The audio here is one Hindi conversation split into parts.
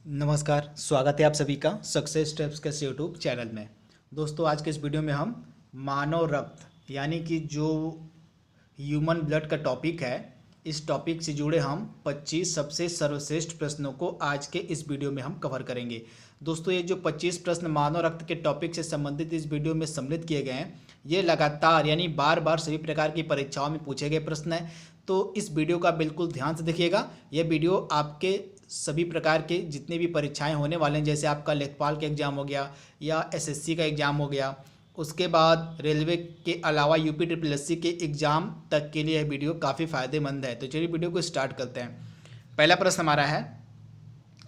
नमस्कार, स्वागत है आप सभी का सक्सेस स्टेप्स के यूट्यूब चैनल में। दोस्तों, आज के इस वीडियो में हम मानव रक्त यानी कि जो ह्यूमन ब्लड का टॉपिक है, इस टॉपिक से जुड़े हम 25 सबसे सर्वश्रेष्ठ प्रश्नों को आज के इस वीडियो में हम कवर करेंगे। दोस्तों, ये जो 25 प्रश्न मानव रक्त के टॉपिक से संबंधित इस वीडियो में सम्मिलित किए गए हैं, ये लगातार यानी बार बार सभी प्रकार की परीक्षाओं में पूछे गए प्रश्न हैं। तो इस वीडियो का बिल्कुल ध्यान से देखिएगा। यह वीडियो आपके सभी प्रकार के जितने भी परीक्षाएं होने वाले हैं, जैसे आपका लेखपाल का एग्ज़ाम हो गया या एसएससी का एग्ज़ाम हो गया, उसके बाद रेलवे के अलावा यूपी ट्रिपल एससी के एग्ज़ाम तक के लिए यह वीडियो काफ़ी फ़ायदेमंद है। तो चलिए वीडियो को स्टार्ट करते हैं। पहला प्रश्न हमारा है,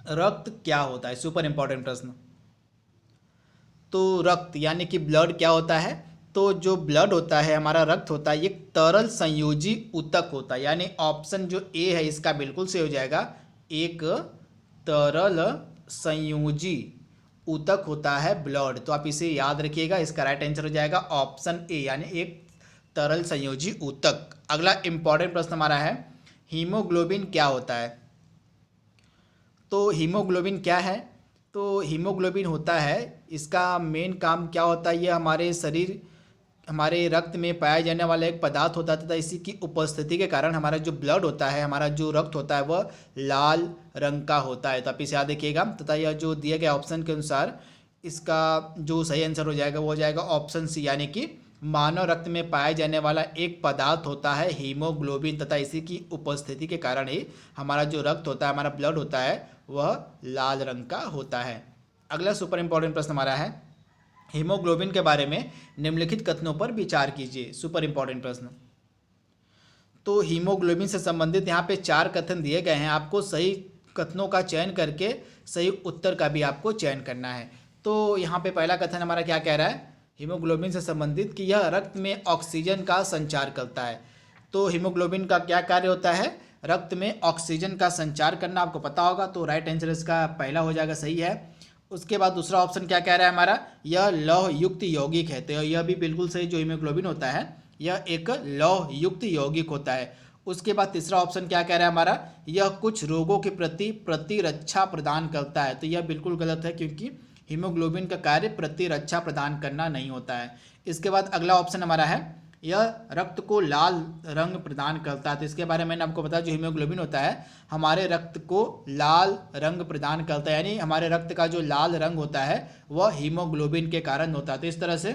रक्त क्या होता है? सुपर इंपॉर्टेंट प्रश्न। तो रक्त यानी कि ब्लड क्या होता है? तो जो ब्लड होता है, हमारा रक्त होता है, एक तरल संयोजी ऊतक होता है। यानी ऑप्शन जो ए है इसका बिल्कुल सही हो जाएगा। एक तरल संयोजी ऊतक होता है ब्लड। तो आप इसे याद रखिएगा, इसका राइट आंसर हो जाएगा ऑप्शन ए, यानी एक तरल संयोजी ऊतक। अगला इंपॉर्टेंट प्रश्न हमारा है, हीमोग्लोबिन क्या होता है? तो हीमोग्लोबिन क्या है? तो हीमोग्लोबिन होता है, इसका मेन काम क्या होता है? ये हमारे रक्त में पाया जाने वाला एक पदार्थ होता है तथा इसी की उपस्थिति के कारण हमारा जो ब्लड होता है, हमारा जो रक्त होता है, वह लाल रंग का होता है। तो आप इसे याद रखिएगा। तथा यह जो दिए गए ऑप्शन के अनुसार इसका जो सही आंसर हो जाएगा वो हो जाएगा ऑप्शन सी, यानी कि मानव रक्त में पाया जाने वाला एक पदार्थ होता है हीमोग्लोबिन, तथा इसी की उपस्थिति के कारण ही हमारा जो रक्त होता है, हमारा ब्लड होता है, वह लाल रंग का होता है। अगला सुपर इंपॉर्टेंट प्रश्न हमारा है, हीमोग्लोबिन के बारे में निम्नलिखित कथनों पर विचार कीजिए। सुपर इंपॉर्टेंट प्रश्न। तो हीमोग्लोबिन से संबंधित यहाँ पे 4 कथन दिए गए हैं, आपको सही कथनों का चयन करके सही उत्तर का भी आपको चयन करना है। तो यहाँ पे पहला कथन हमारा क्या कह रहा है हीमोग्लोबिन से संबंधित, कि यह रक्त में ऑक्सीजन का संचार करता है। तो हीमोग्लोबिन का क्या कार्य होता है? रक्त में ऑक्सीजन का संचार करना, आपको पता होगा। तो राइट आंसर इसका पहला हो जाएगा, सही है। उसके बाद दूसरा ऑप्शन क्या कह रहा है हमारा, यह लौह युक्त यौगिक है। तो यह भी बिल्कुल सही, जो हीमोग्लोबिन होता है यह एक लौह युक्त यौगिक होता है। उसके बाद तीसरा ऑप्शन क्या कह रहा है हमारा, यह कुछ रोगों के प्रति प्रतिरक्षा प्रदान करता है। तो यह बिल्कुल गलत है, क्योंकि हीमोग्लोबिन का कार्य प्रतिरक्षा प्रदान करना नहीं होता है। इसके बाद अगला ऑप्शन हमारा है, यह रक्त को लाल रंग प्रदान करता है। तो इसके बारे में मैंने आपको बताया, जो हीमोग्लोबिन होता है हमारे रक्त को लाल रंग प्रदान करता है, यानी हमारे रक्त का जो लाल रंग होता है वह हीमोग्लोबिन के कारण होता है। तो इस तरह से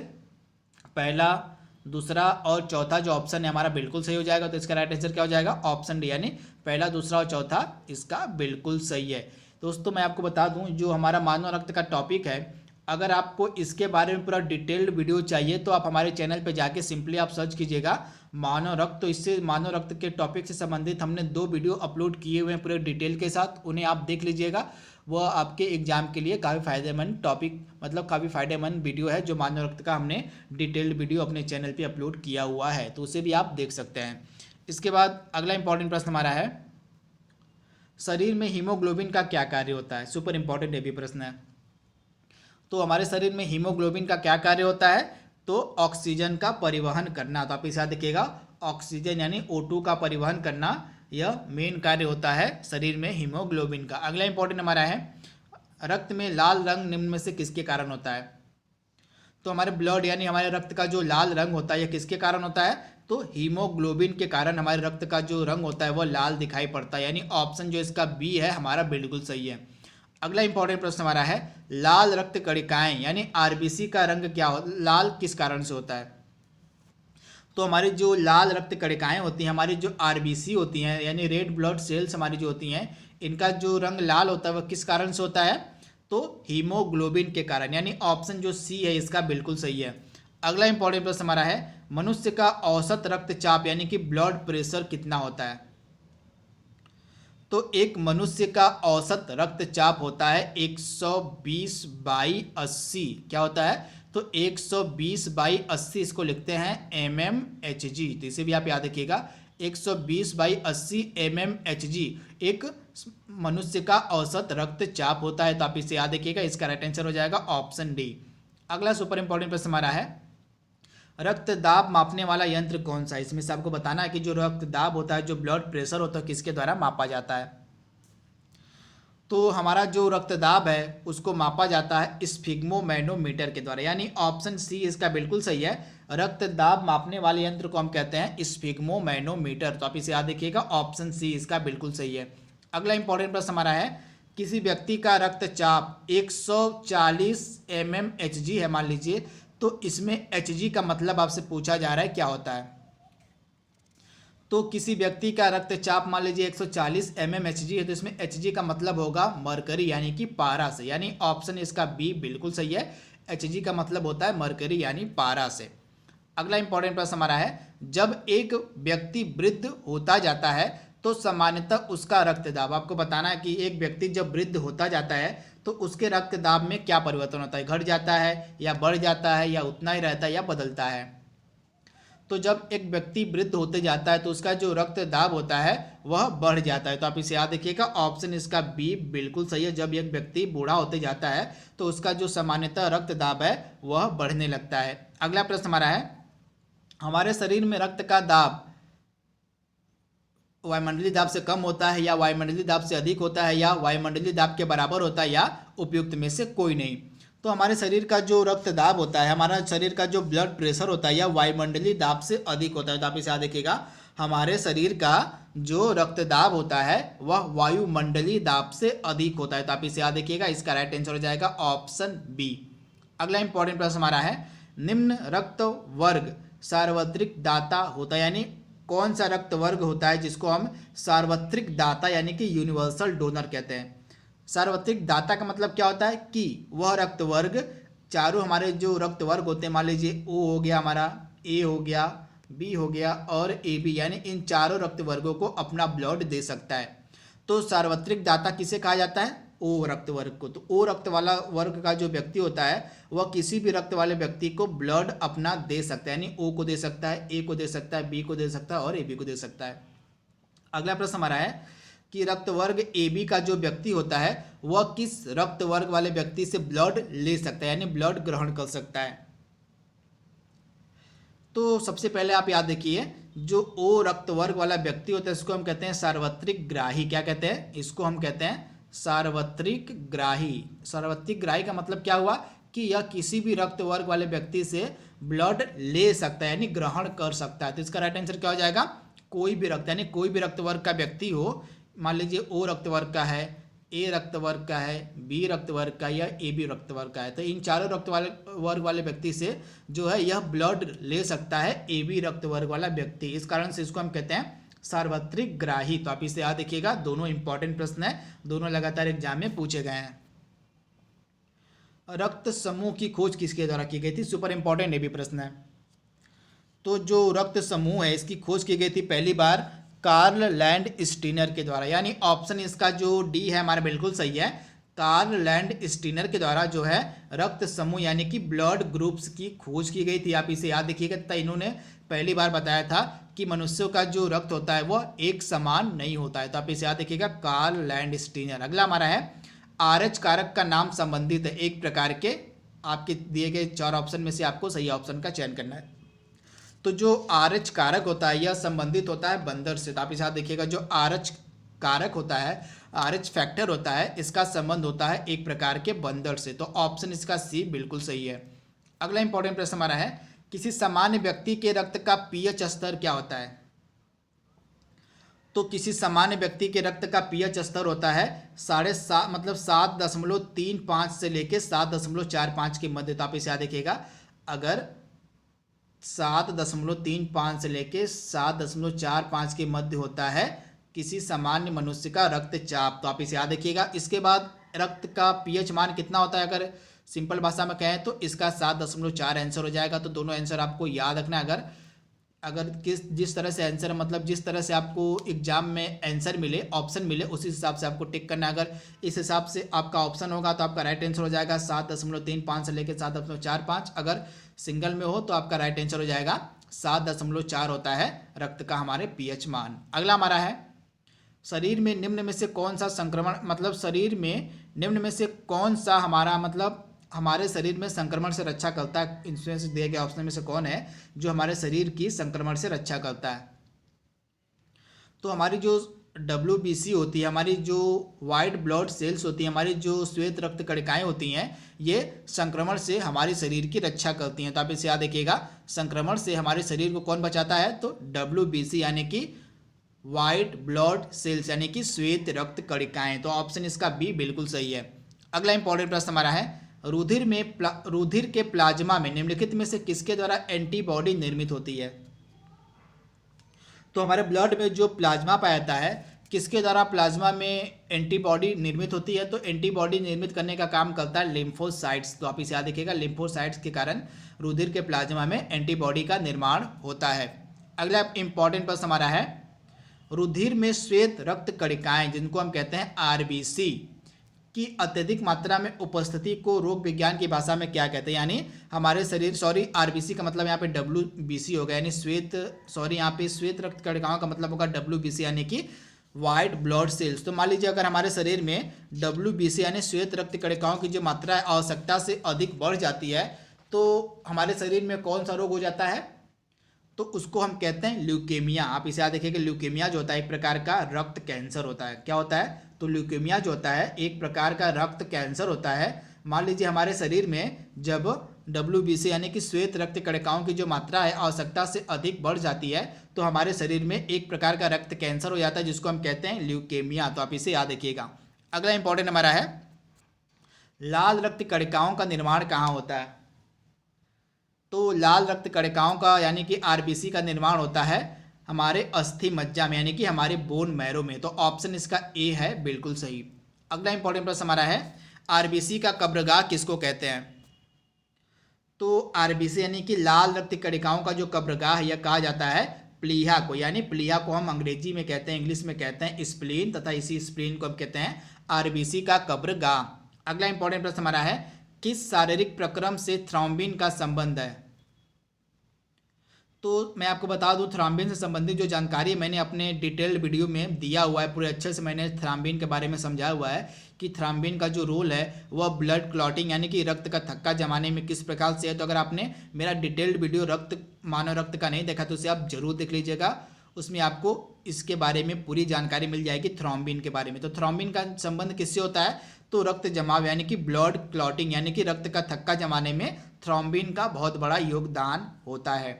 पहला, दूसरा और चौथा जो ऑप्शन है हमारा बिल्कुल सही हो जाएगा। तो इसका राइट आंसर क्या हो जाएगा? ऑप्शन डी, यानी पहला, दूसरा और चौथा इसका बिल्कुल सही है। दोस्तों, मैं आपको बता दूं, जो हमारा मानव रक्त का टॉपिक है, अगर आपको इसके बारे में पूरा डिटेल्ड वीडियो चाहिए तो आप हमारे चैनल पे जाके सिंपली आप सर्च कीजिएगा मानव रक्त। तो इससे मानव रक्त के टॉपिक से संबंधित हमने 2 वीडियो अपलोड किए हुए हैं पूरे डिटेल के साथ, उन्हें आप देख लीजिएगा। वह आपके एग्जाम के लिए काफ़ी फायदेमंद टॉपिक, मतलब काफ़ी फायदेमंद वीडियो है, जो मानव रक्त का हमने डिटेल्ड वीडियो अपने चैनल पे अपलोड किया हुआ है, तो उसे भी आप देख सकते हैं। इसके बाद अगला इंपॉर्टेंट प्रश्न हमारा है, शरीर में हीमोग्लोबिन का क्या कार्य होता है? सुपर इंपॉर्टेंट ये भी प्रश्न है। तो हमारे शरीर में हीमोग्लोबिन का क्या कार्य होता है? तो ऑक्सीजन का परिवहन करना। तो आप इसे याद रखिएगा, ऑक्सीजन यानी O2 का परिवहन करना, यह मेन कार्य होता है शरीर में हीमोग्लोबिन का। अगला इंपॉर्टेंट हमारा है, रक्त में लाल रंग निम्न में से किसके कारण होता है? तो हमारे ब्लड यानी हमारे रक्त का जो लाल रंग होता है यह किसके कारण होता है? तो हीमोग्लोबिन के कारण हमारे रक्त का जो रंग होता है वह लाल दिखाई पड़ता है, यानी ऑप्शन जो इसका बी है हमारा बिल्कुल सही है। अगला इंपॉर्टेंट प्रश्न हमारा है, लाल रक्त कणिकाएं यानी आरबीसी का रंग क्या लाल किस कारण से होता है? तो हमारी जो लाल रक्त कणिकाएं होती हैं, हमारी जो आरबीसी होती हैं यानी रेड ब्लड सेल्स हमारी जो होती हैं, इनका जो रंग लाल होता है वह किस कारण से होता है? तो हीमोग्लोबिन के कारण, यानी ऑप्शन जो सी है इसका बिल्कुल सही है। अगला इंपॉर्टेंट प्रश्न हमारा है, मनुष्य का औसत रक्तचाप यानी कि ब्लड प्रेशर कितना होता है? तो एक मनुष्य का औसत रक्तचाप होता है 120/80। क्या होता है? तो 120/80, इसको लिखते हैं mmHg। तो इसे भी आप याद रखिएगा, 120/80 mmHg एक मनुष्य का औसत रक्तचाप होता है। तो आप इसे याद रखिएगा, इसका राइट आंसर हो जाएगा ऑप्शन डी। अगला सुपर इंपॉर्टेंट प्रश्न हमारा है, रक्तदाब मापने वाला यंत्र कौन सा है? इसमें से आपको बताना है कि जो रक्तदाब होता है, जो ब्लड प्रेशर होता है, किसके द्वारा मापा जाता है। तो हमारा जो रक्तदाब है उसको मापा जाता है स्फिग्मोमैनोमीटर के द्वारा, यानी ऑप्शन सी इसका बिल्कुल सही है। रक्तदाब मापने वाले यंत्र को हम कहते हैं स्फिग्मोमैनोमीटर। तो आप इसे याद रखिएगा, ऑप्शन सी इसका बिल्कुल सही है। अगला इंपॉर्टेंट प्रश्न हमारा है, किसी व्यक्ति का रक्तचाप 140 mmHg है मान लीजिए, तो इसमें Hg का मतलब आपसे पूछा जा रहा है क्या होता है। तो किसी व्यक्ति का रक्तचाप मान लीजिए 140 mmHg है, तो इसमें Hg का मतलब होगा मरकरी यानी कि पारा से, यानी ऑप्शन इसका बी बिल्कुल सही है। Hg का मतलब होता है मरकरी यानी पारा से। अगला इंपॉर्टेंट प्रश्न हमारा है, जब एक व्यक्ति वृद्ध होता जाता है तो सामान्यतः उसका रक्तदाब, आपको बताना है कि एक व्यक्ति जब वृद्ध होता जाता है तो उसके रक्तदाब में क्या परिवर्तन होता है, घट जाता है या बढ़ जाता है या उतना ही रहता है या बदलता है। तो जब एक व्यक्ति वृद्ध होते जाता है तो उसका जो रक्तदाब होता है वह बढ़ जाता है। तो आप इसे याद रखिएगा, ऑप्शन इसका बी बिल्कुल सही है। जब एक व्यक्ति बूढ़ा होते जाता है तो उसका जो सामान्यतः रक्तदाब है वह बढ़ने लगता है। अगला प्रश्न हमारा है, हमारे शरीर में रक्त का दाब वायुमंडलीय दाब से कम होता है या वायुमंडलीय दाब से अधिक होता है या वायुमंडलीय दाब के बराबर होता है या उपयुक्त में से कोई नहीं। तो हमारे शरीर का जो रक्तदाब होता है, हमारा शरीर का जो ब्लड प्रेशर होता है, या वायुमंडलीय दाब से अधिक होता है। तो आप इसे याद रखिएगा, हमारे शरीर का जो रक्तदाब होता है वह वायुमंडलीय दाब से अधिक होता है। तो आप इसे याद रखिएगा, इसका राइट आंसर हो जाएगा ऑप्शन बी। अगला इंपॉर्टेंट प्रश्न हमारा है, निम्न रक्त वर्ग सार्वत्रिक दाता होता है, यानी कौन सा रक्त वर्ग होता है जिसको हम सार्वत्रिक दाता यानी कि यूनिवर्सल डोनर कहते हैं। सार्वत्रिक दाता का मतलब क्या होता है कि वह रक्त वर्ग, चारों हमारे जो रक्त वर्ग होते हैं, मान लीजिए ओ हो गया, हमारा ए हो गया, बी हो गया और ए बी, यानी इन चारों रक्त वर्गों को अपना ब्लड दे सकता है। तो सार्वत्रिक दाता किसे कहा जाता है, ओ रक्त वर्ग को। तो ओ रक्त वाला वर्ग का जो व्यक्ति होता है वह किसी भी रक्त वाले व्यक्ति को ब्लड अपना दे सकता है, यानी ओ को दे सकता है, ए को दे सकता है, बी को दे सकता है और ए बी को दे सकता है। अगला प्रश्न हमारा है कि रक्त वर्ग ए बी का जो व्यक्ति होता है वह किस रक्त वर्ग वाले व्यक्ति से ब्लड ले सकता है, यानी ब्लड ग्रहण कर सकता है। तो सबसे पहले आप याद रखिए, जो ओ रक्त वर्ग वाला व्यक्ति होता है इसको हम कहते हैं सार्वत्रिक ग्राही। क्या कहते हैं, इसको हम कहते हैं सार्वत्रिक ग्राही। सार्वत्रिक ग्राही का मतलब क्या हुआ कि यह किसी भी रक्त वर्ग वाले व्यक्ति से ब्लड ले सकता है, यानी ग्रहण कर सकता है। तो इसका राइट आंसर क्या हो जाएगा, कोई भी रक्त, यानी कोई भी रक्त वर्ग का व्यक्ति हो, मान लीजिए ओ रक्त वर्ग का है, ए रक्त वर्ग का है, बी रक्त वर्ग का या ए बी रक्त वर्ग का है, तो इन चारों रक्त वाले वर्ग वाले व्यक्ति से जो है यह ब्लड ले सकता है ए बी रक्त वर्ग वाला व्यक्ति। इस कारण से इसको हम कहते हैं सार्वत्रिक ग्राही। तो आप इसे याद रखिएगा, दोनों इंपॉर्टेंट प्रश्न है, दोनों लगातार एग्जाम में पूछे गए हैं। रक्त समूह की खोज किसके द्वारा की गई थी, सुपर इंपॉर्टेंट ये भी प्रश्न है। तो जो रक्त समूह है इसकी खोज की गई थी पहली बार कार्ल लैंड स्टीनर के द्वारा, यानी ऑप्शन इसका जो डी है हमारा बिल्कुल सही है। कार्ल लैंड स्टीनर के द्वारा जो है रक्त समूह यानी कि ब्लड ग्रुप्स की खोज की गई थी। आप इसे याद रखिएगा तथा इन्होंने पहली बार बताया था कि मनुष्यों का जो रक्त होता है वह एक समान नहीं होता है। तो आप इसे याद रखिएगा, कार्ल लैंड स्टीनर। अगला हमारा है, आरएच कारक का नाम संबंधित है एक प्रकार के, आपके दिए गए 4 ऑप्शन में से आपको सही ऑप्शन का चयन करना है। तो जो आरएच कारक होता है यह संबंधित होता है बंदर से। तो आप इसे याद देखिएगा, जो आरएच कारक होता है, आरएच फैक्टर होता है, इसका संबंध होता है एक प्रकार के बंदर से। तो ऑप्शन इसका सी बिल्कुल सही है। अगला इंपॉर्टेंट प्रश्न हमारा है, किसी सामान्य व्यक्ति के रक्त का पीएच स्तर क्या होता है। तो किसी सामान्य व्यक्ति के रक्त का पीएच स्तर होता है 7.5 मतलब 7.35 से लेके 7.45 के मध्य। तो आप इसे याद रखिएगा, अगर 7.35 से लेके 7.45 के मध्य होता है किसी सामान्य मनुष्य का रक्तचाप। तो आप इसे याद रखिएगा। इसके बाद रक्त का पीएच मान कितना होता है, अगर सिंपल भाषा में कहें तो इसका 7.4 आंसर हो जाएगा। तो दोनों आंसर आपको याद रखना है। अगर जिस तरह से आंसर मतलब जिस तरह से आपको एग्जाम में आंसर मिले, ऑप्शन मिले, उसी हिसाब से आपको टिक करना है। अगर इस हिसाब से आपका ऑप्शन होगा तो आपका राइट आंसर हो जाएगा 7.35 से लेकर 7.45। अगर सिंगल में हो तो आपका राइट आंसर हो जाएगा 7.4 होता है रक्त का हमारे पीएच मान। अगला हमारा है, शरीर में निम्न में से कौन सा संक्रमण मतलब शरीर में निम्न में से कौन सा हमारा मतलब हमारे शरीर में संक्रमण से रक्षा करता है। इनमें से दिए गए ऑप्शन में से कौन है जो हमारे शरीर की संक्रमण से रक्षा करता है। तो हमारी जो WBC होती है, हमारी जो वाइट ब्लड सेल्स होती हैं, हमारी जो श्वेत रक्त कणिकाएं होती हैं, ये संक्रमण से हमारे शरीर की रक्षा करती हैं। तो आप इसे याद रखिएगा, संक्रमण से हमारे शरीर को कौन बचाता है, तो WBC यानी कि वाइट ब्लड सेल्स यानी कि श्वेत रक्त कणिकाएं। तो ऑप्शन इसका बी बिल्कुल सही है। अगला इंपॉर्टेंट प्रश्न हमारा है, रुधिर के प्लाज्मा में निम्नलिखित में से किसके द्वारा एंटीबॉडी निर्मित होती है। तो हमारे ब्लड में जो प्लाज्मा पाया जाता है, किसके द्वारा प्लाज्मा में एंटीबॉडी निर्मित होती है, तो एंटीबॉडी निर्मित करने का काम करता है लिम्फोसाइट्स। तो आप इसे याद रखिएगा, लिम्फोसाइट्स के कारण रुधिर के प्लाज्मा में एंटीबॉडी का निर्माण होता है। अगला इंपॉर्टेंट प्रश्न हमारा है, रुधिर में श्वेत रक्त कणिकाएं जिनको हम कहते हैं RBC की अत्यधिक मात्रा में उपस्थिति को रोग विज्ञान की भाषा में क्या कहते हैं। यानी हमारे शरीर, RBC का मतलब यहाँ पे WBC होगा, यानी यहाँ पे श्वेत रक्त कणिकाओं का मतलब होगा WBC यानी कि वाइट ब्लड सेल्स। तो मान लीजिए अगर हमारे शरीर में WBC यानी श्वेत रक्त कणिकाओं की जो मात्रा है आवश्यकता से अधिक बढ़ जाती है, तो हमारे शरीर में कौन सा रोग हो जाता है, तो उसको हम कहते हैं ल्यूकेमिया। आप इसे याद रखिए कि ल्यूकेमिया जो होता है एक प्रकार का रक्त कैंसर होता है। क्या होता है, तो ल्यूकेमिया जो होता है एक प्रकार का रक्त कैंसर होता है। मान लीजिए हमारे शरीर में जब WBC यानी कि श्वेत रक्त कणिकाओं की जो मात्रा है आवश्यकता से अधिक बढ़ जाती है, तो हमारे शरीर में एक प्रकार का रक्त कैंसर हो जाता है जिसको हम कहते हैं ल्यूकेमिया। तो आप इसे याद रखिएगा। अगला इंपॉर्टेंट हमारा है, लाल रक्त कणिकाओं का निर्माण कहाँ होता है। तो लाल रक्त कणिकाओं का यानी कि RBC का निर्माण होता है हमारे अस्थि मज्जा में यानी कि हमारे बोन मैरो में। तो ऑप्शन इसका ए है बिल्कुल सही। अगला इंपॉर्टेंट प्रश्न हमारा है, RBC का कब्रगाह किसको कहते हैं। तो RBC यानी कि लाल रक्त कणिकाओं का जो कब्रगाह यह कहा जाता है प्लीहा को, यानी प्लीहा को हम अंग्रेजी में कहते हैं, इंग्लिश में कहते हैं स्प्लीन, तथा इसी स्प्लीन को हम कहते हैं RBC का कब्रगाह। अगला इंपॉर्टेंट प्रश्न हमारा है, किस शारीरिक प्रक्रम से थ्रोम्बिन का संबंध है। तो मैं आपको बता दूं, थ्रोम्बिन से संबंधित जो जानकारी मैंने अपने डिटेल्ड वीडियो में दिया हुआ है, पूरे अच्छे से मैंने थ्रोम्बिन के बारे में समझाया हुआ है कि थ्रोम्बिन का जो रोल है वह ब्लड क्लॉटिंग यानी कि रक्त का थक्का जमाने में किस प्रकार से है। तो अगर आपने मेरा डिटेल्ड वीडियो मानव रक्त का नहीं देखा तो उसे आप जरूर देख लीजिएगा, उसमें आपको इसके बारे में पूरी जानकारी मिल जाएगी थ्रोम्बिन के बारे में। तो थ्रोम्बिन का संबंध किससे होता है, तो रक्त जमाव यानी कि ब्लड क्लॉटिंग यानी कि रक्त का थक्का जमाने में थ्रोम्बिन का बहुत बड़ा योगदान होता है।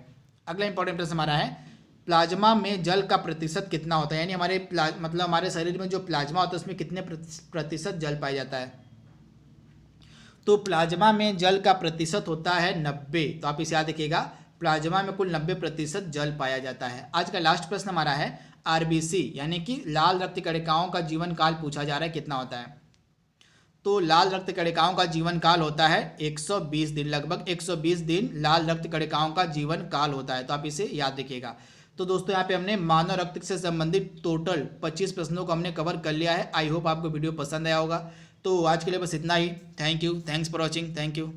अगला इंपॉर्टेंट प्रश्न हमारा है, प्लाज्मा में जल का प्रतिशत कितना होता है, यानी हमारे शरीर में जो प्लाज्मा होता है उसमें कितने प्रतिशत जल पाया जाता है। तो प्लाज्मा में जल का प्रतिशत होता है 90। तो आप इसे याद रखिएगा, प्लाज्मा में कुल 90% जल पाया जाता है। आज का लास्ट प्रश्न हमारा है, RBC यानी कि लाल रक्त कणिकाओं का जीवन काल पूछा जा रहा है कितना होता है। तो लाल रक्त कणिकाओं का जीवन काल होता है 120 दिन, लगभग 120 दिन लाल रक्त कणिकाओं का जीवन काल होता है। तो आप इसे याद रखिएगा। तो दोस्तों यहाँ पे हमने मानव रक्त से संबंधित टोटल 25 प्रश्नों को हमने कवर कर लिया है। आई होप आपको वीडियो पसंद आया होगा। तो आज के लिए बस इतना ही। Thank you, thanks for watching, thank you.